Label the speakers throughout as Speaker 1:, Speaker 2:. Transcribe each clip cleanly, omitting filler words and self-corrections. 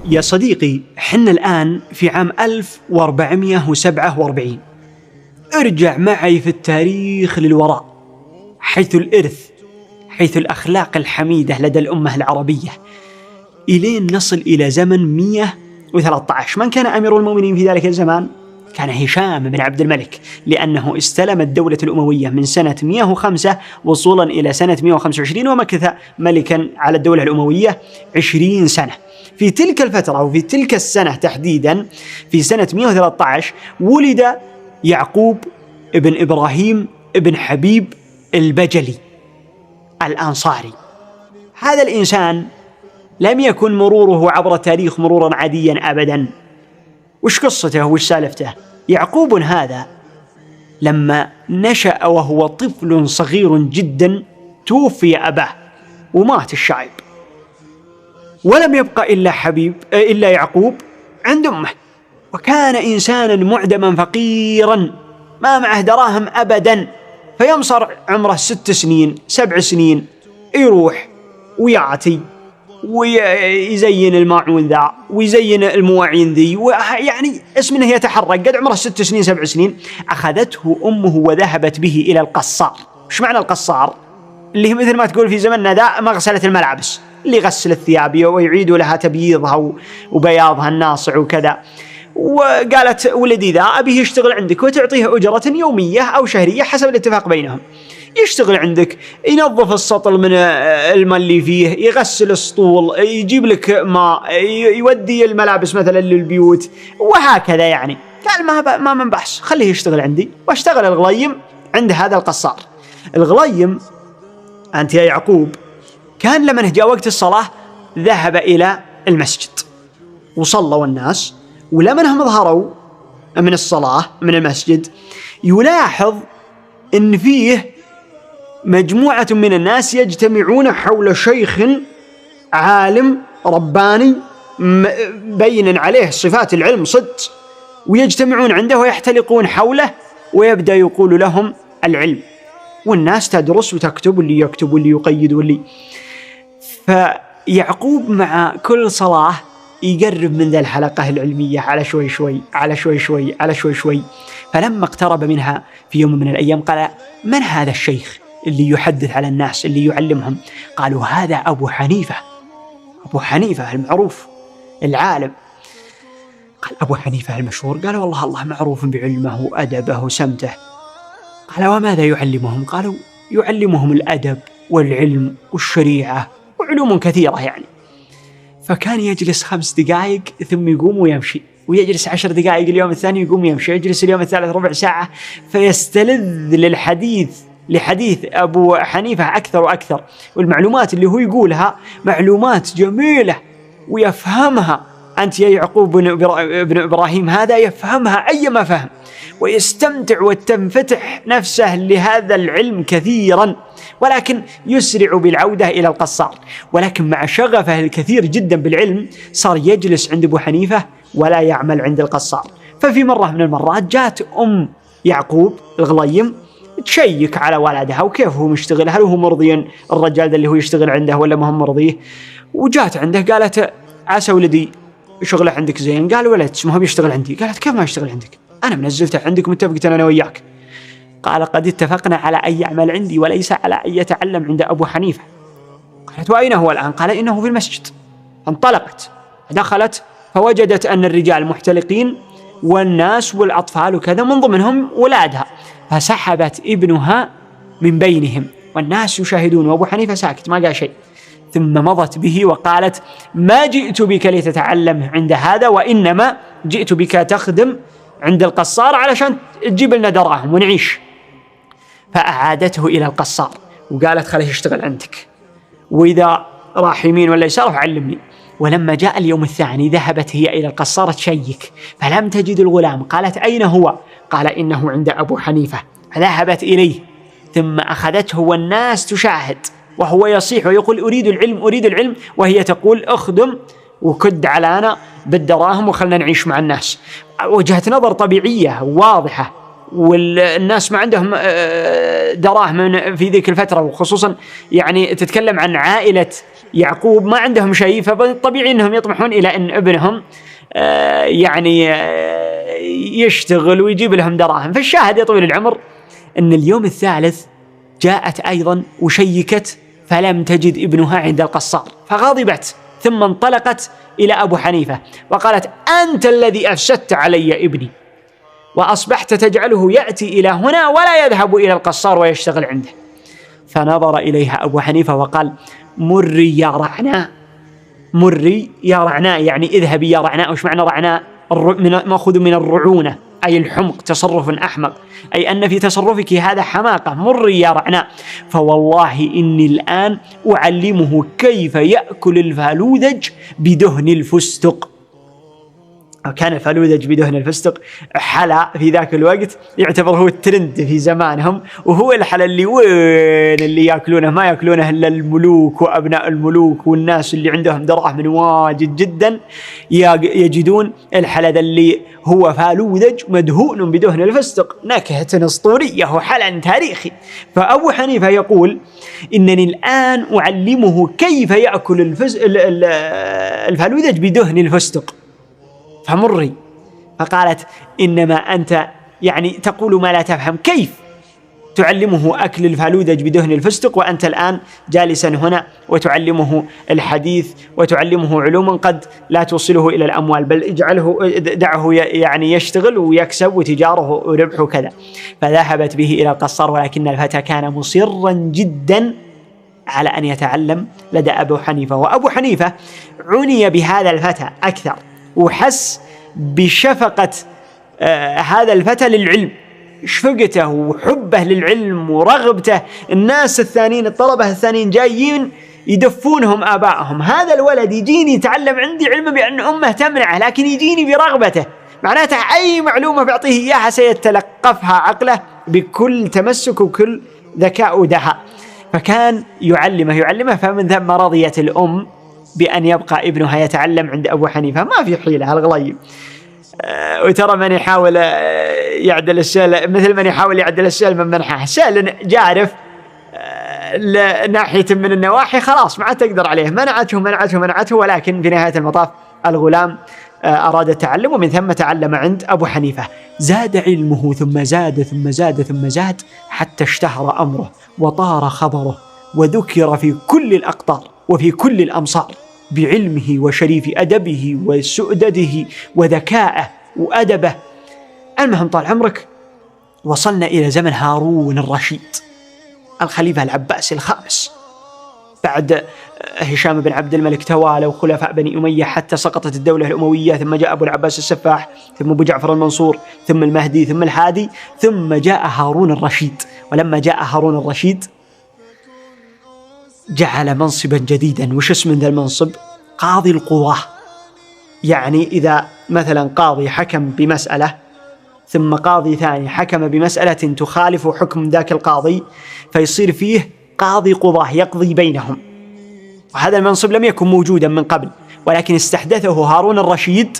Speaker 1: يا صديقي، حنا الآن في عام 1447. ارجع معي في التاريخ للوراء، حيث الإرث، حيث الأخلاق الحميدة لدى الأمة العربية، إلين نصل إلى زمن 113. من كان أمير المؤمنين في ذلك الزمان؟ كان هشام بن عبد الملك، لأنه استلم الدولة الأموية من سنة 105 وصولا إلى سنة 125، ومكث ملكا على الدولة الأموية 20 سنة. في تلك الفترة وفي تلك السنة تحديدا، في سنة 113 ولد يعقوب ابن إبراهيم ابن حبيب البجلي الأنصاري. هذا الإنسان لم يكن مروره عبر التاريخ مرورا عاديا أبدا. وش قصته وش سالفته؟ يعقوب هذا لما نشأ وهو طفل صغير جدا توفي أباه ومات الشايب، ولم يبقى إلا يعقوب عند أمه، وكان إنسانا معدما فقيرا ما معه دراهم أبدا. فيمصر عمره 6 سنين 7 سنين، يروح ويعطي ويزين الماعون ذا ويزين المواعين ذي، يعني اسمه يتحرك. قد عمره 6 سنين 7 سنين أخذته أمه وذهبت به إلى القصار. وش معنى القصار؟ اللي مثل ما تقول في زمننا ذا مغسلة الملابس، اللي يغسل الثياب ويعيد لها تبييضها وبياضها الناصع وكذا. وقالت ولدي ذا أبيه يشتغل عندك وتعطيه أجرة يومية أو شهرية حسب الاتفاق بينهم. يشتغل عندك، ينظف السطل من الماء اللي فيه، يغسل السطول، يجيب لك ماء، يودي الملابس مثلا للبيوت، وهكذا يعني. قال ما من بحث، خليه يشتغل عندي. واشتغل الغليم عند هذا القصار. الغليم أنت يا يعقوب كان لما جاء وقت الصلاة ذهب إلى المسجد وصلوا الناس، ولمنهم ظهروا من الصلاة من المسجد يلاحظ إن فيه مجموعة من الناس يجتمعون حول شيخ عالم رباني بين عليه صفات العلم صدق، ويجتمعون عنده ويحتلقون حوله ويبدأ يقول لهم العلم، والناس تدرس وتكتب، واللي يكتب واللي يقيد واللي. فيعقوب مع كل صلاة يقرب من ذا الحلقة العلمية على شوي شوي على شوي شوي على شوي شوي. فلما اقترب منها في يوم من الأيام قال: من هذا الشيخ اللي يحدث على الناس اللي يعلمهم؟ قالوا: هذا أبو حنيفة. أبو حنيفة المعروف العالم. قال: أبو حنيفة المشهور؟ قال: والله الله معروف بعلمه وأدبه وسمته. قال: وماذا يعلمهم؟ قالوا: يعلمهم الأدب والعلم والشريعة وعلوم كثيرة يعني. فكان يجلس 5 دقائق ثم يقوم ويمشي، ويجلس 10 دقائق اليوم الثاني يقوم يمشي، يجلس اليوم الثالث ربع ساعة، فيستلذ لحديث أبو حنيفة أكثر وأكثر. والمعلومات اللي هو يقولها معلومات جميلة ويفهمها. أنت يا يعقوب بن إبراهيم هذا يفهمها أيما فهم، ويستمتع وتنفتح نفسه لهذا العلم كثيرا، ولكن يسرع بالعودة إلى القصار. ولكن مع شغفه الكثير جدا بالعلم صار يجلس عند أبو حنيفة ولا يعمل عند القصار. ففي مرة من المرات جاءت أم يعقوب الغليم تشيك على ولدها وكيف هو مشتغل، هل هو مرضي الرجال ده اللي هو يشتغل عنده ولا ما هم مرضيه. وجات عنده قالت: عسى ولدي شغله عندك زين. قال: ولد ما هو بيشتغل عندي. قالت: كيف ما يشتغل عندك؟ أنا منزلته عندك متفقة أنا وياك. قال: قد اتفقنا على أن يعمل عندي وليس على أن يتعلم عند أبو حنيفة. قالت: وأين هو الآن؟ قال: إنه في المسجد. انطلقت دخلت فوجدت أن الرجال محتلقين والناس والأطفال وكذا، من ضمنهم ولادها، فسحبت ابنها من بينهم والناس يشاهدون وأبو حنيفة ساكت ما قال شيء. ثم مضت به وقالت: ما جئت بك لتتعلم عند هذا، وإنما جئت بك تخدم عند القصار علشان تجيب لنا دراهم ونعيش. فأعادته إلى القصار وقالت: خليه يشتغل عندك، وإذا راح يمين ولا يسار علمني. ولما جاء اليوم الثاني ذهبت هي إلى القصار تشيك فلم تجد الغلام. قالت: أين هو؟ قال: إنه عند أبو حنيفة. فذهبت إليه ثم أخذته والناس تشاهد وهو يصيح ويقول: أريد العلم أريد العلم، وهي تقول: أخدم وكد علينا بالدراهم وخلنا نعيش مع الناس. وجهة نظر طبيعية واضحة، والناس ما عندهم دراهم في ذيك الفترة، وخصوصا يعني تتكلم عن عائلة يعقوب ما عندهم شيء، فطبيعي أنهم يطمحون إلى أن ابنهم يعني يشتغل ويجيب لهم دراهم. فالشاهد يا طويل العمر أن اليوم الثالث جاءت أيضا وشيكت فلم تجد ابنها عند القصار، فغضبت ثم انطلقت إلى أبو حنيفة وقالت: أنت الذي أفسدت علي ابني، وأصبحت تجعله يأتي إلى هنا ولا يذهب إلى القصار ويشتغل عنده. فنظر إليها أبو حنيفة وقال: مري يا رعناء. مري يا رعناء يعني اذهبي يا رعناء. وش معنى رعناء؟ مأخوذ من الرعونة أي الحمق، تصرف أحمق، أي أن في تصرفك هذا حماقة. مري يا رعناء، فوالله إني الآن أعلمه كيف يأكل الفالودج بدهن الفستق. كان الفالودج بدهن الفستق حلا في ذاك الوقت يعتبر هو الترند في زمانهم، وهو الحلا اللي وين اللي يأكلونه، ما يأكلونه إلا الملوك وأبناء الملوك والناس اللي عندهم دراهم واجد جدا يجدون الحلا اللي هو فالودج مدهون بدهن الفستق. نكهة أسطورية وحلا تاريخي. فأبو حنيفة يقول: إنني الآن أعلمه كيف يأكل الفالودج بدهن الفستق. فمري. فقالت: إنما أنت يعني تقول ما لا تفهم، كيف تعلمه أكل الفالودج بدهن الفستق وأنت الآن جالسا هنا وتعلمه الحديث وتعلمه علوما قد لا توصله إلى الأموال، بل دعه يعني يشتغل ويكسب وتجاره وربحه كذا. فذهبت به إلى القصار، ولكن الفتى كان مصرا جدا على أن يتعلم لدى أبو حنيفة. وأبو حنيفة عني بهذا الفتى أكثر، وحس بشفقة هذا الفتى للعلم، شفقته وحبه للعلم ورغبته. الناس الثانيين الطلبة الثانيين جايين يدفونهم آبائهم، هذا الولد يجيني يتعلم عندي علم بأن أمه تمنعه، لكن يجيني برغبته، معناته أي معلومة بعطيه إياها سيتلقفها عقله بكل تمسك وكل ذكاء ودهاء. فكان يعلمه. فمن ثم رضيت الأم بأن يبقى ابنها يتعلم عند أبو حنيفة. ما في حيلة هالغليب. وترى من يحاول يعدل السيل مثل من يحاول يعدل السيل من منحه. سيل جارف ناحية من النواحي خلاص ما عاد تقدر عليه، منعته، ولكن في نهاية المطاف الغلام أراد التعلم، ومن ثم تعلم عند أبو حنيفة. زاد علمه ثم زاد حتى اشتهر أمره وطار خبره، وذكر في كل الأقطار وفي كل الأمصار بعلمه وشريف أدبه وسؤدده وذكائه وأدبه. المهم طال عمرك وصلنا إلى زمن هارون الرشيد الخليفة العباسي الخامس، بعد هشام بن عبد الملك توالى وخلفاء بني أمية حتى سقطت الدولة الأموية، ثم جاء أبو العباس السفاح، ثم أبو جعفر المنصور، ثم المهدي، ثم الهادي، ثم جاء هارون الرشيد. ولما جاء هارون الرشيد جعل منصبا جديدا. وش اسم ذا المنصب؟ قاضي القضاة. يعني إذا مثلا قاضي حكم بمسألة ثم قاضي ثاني حكم بمسألة تخالف حكم ذاك القاضي، فيصير فيه قاضي قضاة يقضي بينهم. وهذا المنصب لم يكن موجودا من قبل، ولكن استحدثه هارون الرشيد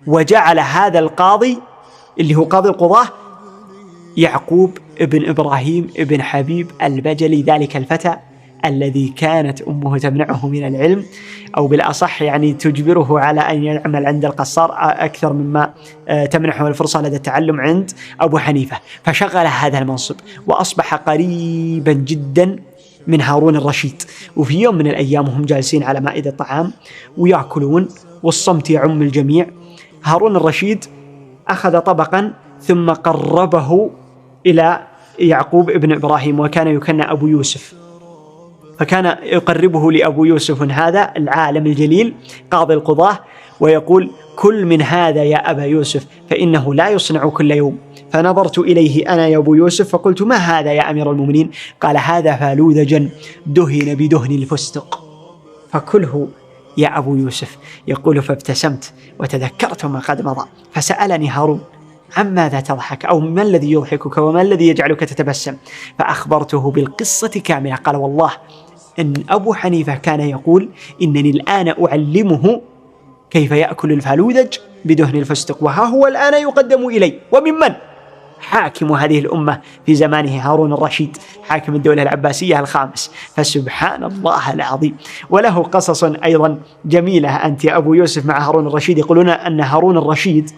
Speaker 1: وجعل هذا القاضي اللي هو قاضي القضاة يعقوب ابن إبراهيم ابن حبيب البجلي، ذلك الفتى الذي كانت أمه تمنعه من العلم، أو بالأصح يعني تجبره على أن يعمل عند القصار أكثر مما تمنحه الفرصة لدى التعلم عند أبو حنيفة. فشغل هذا المنصب وأصبح قريبا جدا من هارون الرشيد. وفي يوم من الأيام هم جالسين على مائدة الطعام ويأكلون والصمت يعم الجميع، هارون الرشيد أخذ طبقا ثم قربه إلى يعقوب ابن إبراهيم، وكان يكنى أبو يوسف، فكان يقربه لأبو يوسف هذا العالم الجليل قاضي القضاة ويقول: كل من هذا يا أبا يوسف فإنه لا يصنع كل يوم. فنظرت إليه أنا يا أبو يوسف فقلت: ما هذا يا أمير المؤمنين؟ قال: هذا فالودج دهن بدهن الفستق فكله يا أبو يوسف. يقول: فابتسمت وتذكرت ما قد مضى، فسألني هارون: عن ماذا تضحك؟ أو ما الذي يضحكك وما الذي يجعلك تتبسم؟ فأخبرته بالقصة كاملة. قال: والله إن أبو حنيفة كان يقول إنني الآن أعلمه كيف يأكل الفالودج بدهن الفستق، وها هو الآن يقدم إلي. وممن؟ حاكم هذه الأمة في زمانه هارون الرشيد. حاكم الدولة العباسية الخامس. فسبحان الله العظيم. وله قصص أيضا جميلة أنت يا أبو يوسف مع هارون الرشيد. يقولون أن هارون الرشيد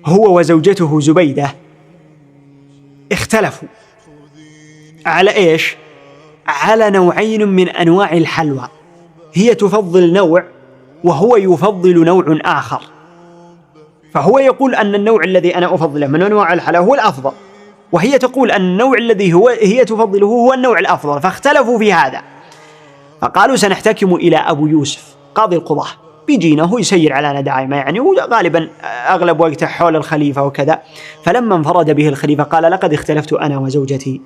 Speaker 1: هو وزوجته زبيدة اختلفوا على إيش؟ على نوعين من أنواع الحلوى، هي تفضل نوع وهو يفضل نوع آخر، فهو يقول أن النوع الذي أنا أفضله من أنواع الحلوى هو الأفضل، وهي تقول أن النوع الذي هي تفضله هو النوع الأفضل، فاختلفوا في هذا. فقالوا سنحتكم إلى أبو يوسف قاضي القضاة، بيجينا هو يسير على دائما يعني، وغالبا أغلب وقته حول الخليفة وكذا. فلما انفرد به الخليفة قال لقد اختلفت أنا وزوجتي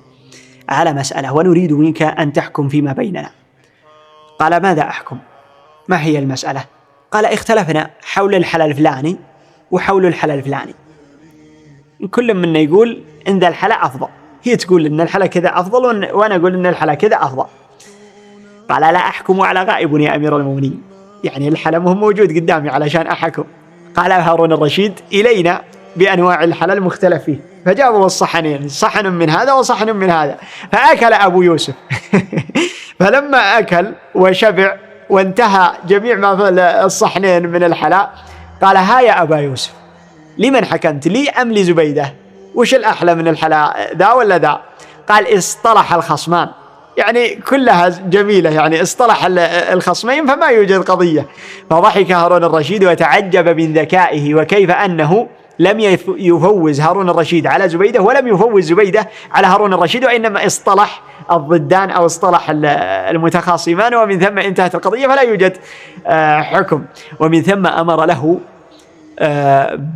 Speaker 1: على مسألة ونريد منك أن تحكم فيما بيننا. قال ماذا أحكم؟ ما هي المسألة؟ قال اختلفنا حول الحلال الفلاني وحول الحلال الفلاني، كل منا يقول إن ذا الحلال أفضل، هي تقول إن الحلال كذا أفضل وأنا أقول إن الحلال كذا أفضل. قال لا أحكم على غائب يا أمير المؤمنين، يعني الحلال مو موجود قدامي علشان أحكم. قال هارون الرشيد إلينا بأنواع الحلال المختلف فيه، فجابوا الصحنين، صحن من هذا وصحن من هذا، فأكل أبو يوسف فلما أكل وشبع وانتهى جميع ما في الصحنين من الحلال قال ها يا أبا يوسف لمن حكمت، لي أم لزبيدة؟ وش الأحلى من الحلال، ذا ولا ذا؟ قال اصطلح الخصمان، يعني كلها جميلة، يعني اصطلح الخصمين فما يوجد قضية. فضحك هارون الرشيد وتعجب من ذكائه وكيف أنه لم يفوز هارون الرشيد على زبيدة ولم يفوز زبيدة على هارون الرشيد، وإنما اصطلح الضدان أو اصطلح المتخاصمان، ومن ثم انتهت القضية فلا يوجد حكم. ومن ثم أمر له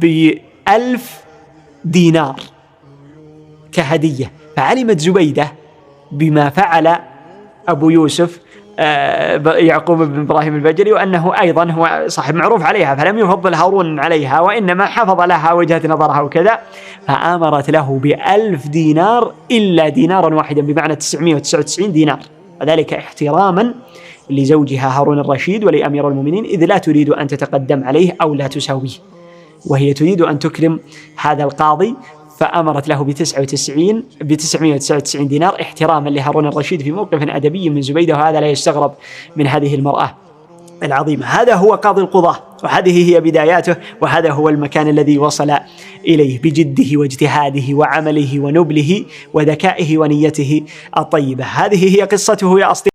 Speaker 1: ب1000 دينار كهدية. فعلمت زبيدة بما فعل أبو يوسف يعقوب بن إبراهيم البجلي، وأنه أيضا هو صاحب معروف عليها، فلم يفضل هارون عليها وإنما حفظ لها وجهة نظرها وكذا، فأمرت له ب1000 دينار إلا دينارا واحدا، بمعنى 999 دينار، وذلك احتراما لزوجها هارون الرشيد ولأمير المؤمنين، إذ لا تريد أن تتقدم عليه أو لا تساويه، وهي تريد أن تكرم هذا القاضي، فأمرت له ب999 دينار احتراما لهارون الرشيد في موقف أدبي من زبيدة، وهذا لا يستغرب من هذه المرأة العظيمة. هذا هو قاضي القضاة، وهذه هي بداياته، وهذا هو المكان الذي وصل إليه بجده واجتهاده وعمله ونبله وذكائه ونيته الطيبة. هذه هي قصته يا أصدقائي.